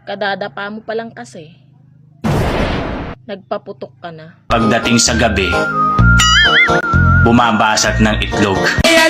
Kadadapa mo pa lang kasi. Nagpaputok ka na. Pagdating sa gabi, bumabasag ng itlog.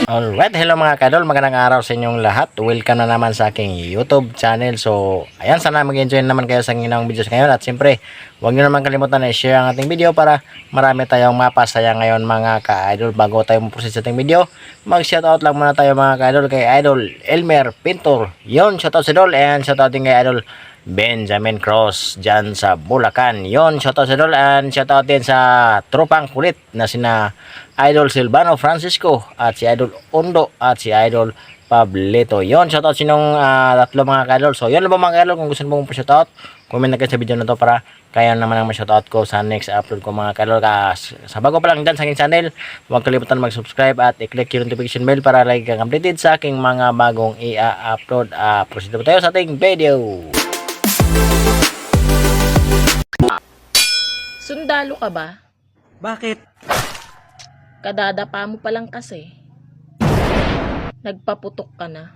Alright, hello mga kadol, magandang araw sa inyong lahat. Welcome na naman sa aking YouTube channel. So, ayan, sana mag-enjoy naman kayo sa ginawang videos ngayon. At siyempre, huwag nyo naman kalimutan na i-share ang ating video para marami tayong mapasaya ngayon mga ka-idol. Bago tayo mag-proceed sa ating video, mag-shoutout lang muna tayo mga ka-idol kay Idol Elmer Pintor. Yon, shoutout sa Idol, and shoutout din kay Idol Benjamin Cross dyan sa Bulacan. Yon, shoutout sa Idol, and shoutout din sa tropang kulit na sina Idol Silvano Francisco at si Idol Ondo at si Idol Pablito. Yon, shoutout sinong tatlo mga ka-idol. So, yun lang ba mga ka-idol, kung gusto mo po shoutout, comment na kayo sa video na to para kaya naman ang ma-shoutout ko sa next upload ko mga ka-idol. Sa bago pa lang dyan sa aking channel, huwag kalimutan mag-subscribe at i-click yung notification bell para lagi kang updated sa aking mga bagong i-upload. Proceed po tayo sa ating video. Sundalo ka ba? Bakit? Kadadapa mo pa lang kasi. Nagpaputok ka na.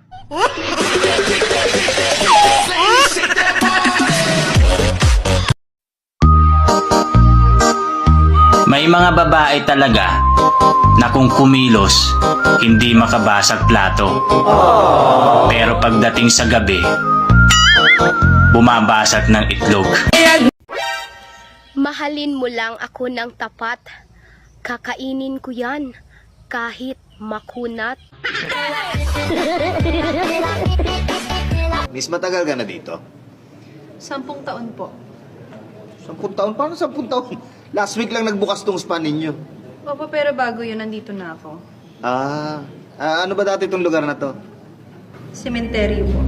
May mga babae talaga na kung kumilos, hindi makabasag plato. Pero pagdating sa gabi, bumabasag ng itlog. Mahalin mo lang ako ng tapat. Kakainin ko yan kahit makunat. Miss, matagal ka na dito? 10 taon po. 10 taon? Paano 10 taon? Last week lang nagbukas tong spa ninyo. Opo, pero bago yun, nandito na ako. Ano ba dati itong lugar na to? Sementeryo po.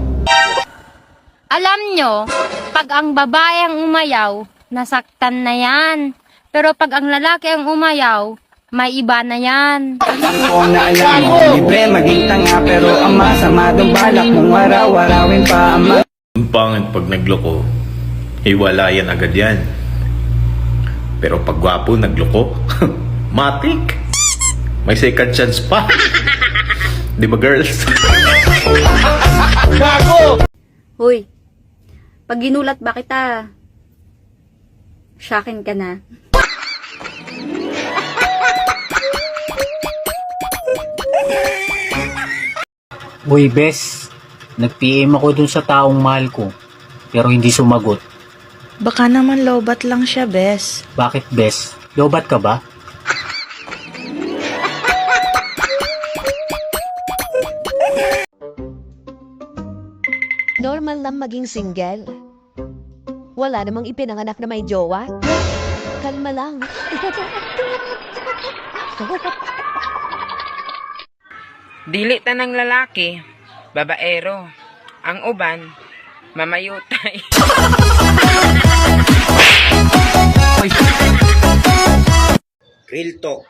Alam nyo, pag ang babae ang umayaw, nasaktan na yan. Pero pag ang lalaki ang umayaw, may iba na yan. Ako na alam mo, libre maging tanga pero ang masama ng balak mong araw-arawin pa ama. Ang pangit pag nagloko, wala yan agad yan. Pero pag gwapo nagloko, matik. May second chance pa. Di ba girls? Hoy, pag ginulat ba kita, syakin ka na. Uy, Bes, nag-PM ako dun sa taong mahal ko, pero hindi sumagot. Baka naman lobat lang siya, Bes. Bakit, Bes? Lobat ka ba? Normal lang maging single. Wala namang ipinanganak na may jowa. Kalma lang. Dili tanang lalaki, babaero. Ang uban, mamayutay. Real talk,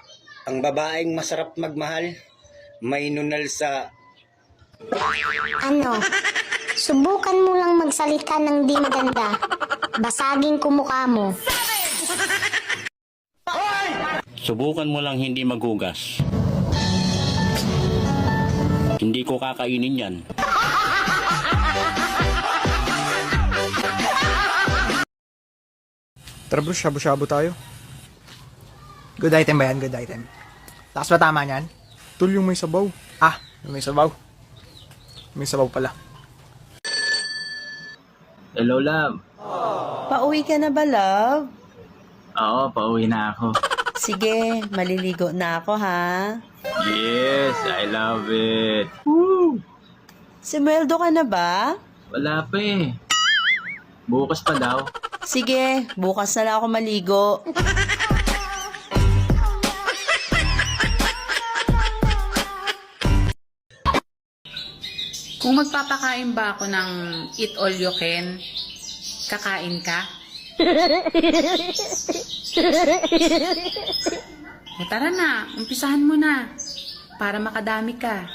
ang babaeng masarap magmahal, may nunal sa... Ano? Subukan mo lang magsalita ng di maganda. Basagin ko mukha mo. Subukan mo lang hindi maghugas. Hindi ko kakainin yan. Tara bro, shabu-shabu tayo. Good item ba yan? Good item. Takas ba tama niyan? Tul, yung may sabaw. Yung may sabaw. May sabaw pala. Hello, love. Pauwi ka na ba, love? Oo, pauwi na ako. Sige, maliligo na ako, ha? Yes, I love it. Sumweldo ka na ba? Wala pa eh. Bukas pa daw. Sige, bukas na lang ako maligo. Kung magpapakain ba ako ng eat all you can, kakain ka? O tara na, umpisahan mo na. Para makadami ka.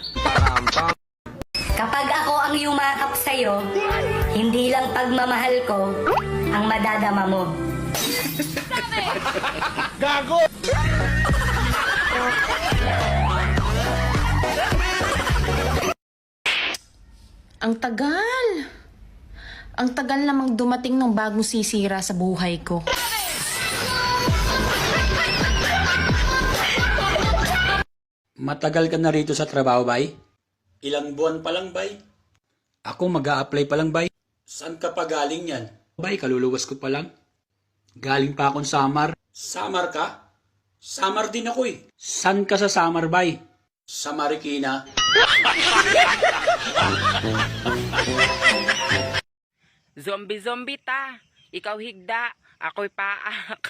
Kapag ako ang yumakap sa'yo, hindi lang pagmamahal ko ang madadama mo. Gago! Ang tagal. Ang tagal namang dumating ng bagong sisira sa buhay ko. Matagal ka na rito sa trabaho, bay? Ilang buwan pa lang, bay? Ako mag-a-apply pa lang, bay. Saan ka pa galing yan? Bay, kaluluwas ko pa lang. Galing pa akong Samar. Samar ka? Samar din ako eh. San ka sa Samar, bay? Sa Marikina. Zombie ta. Ikaw higda, ako'y paak.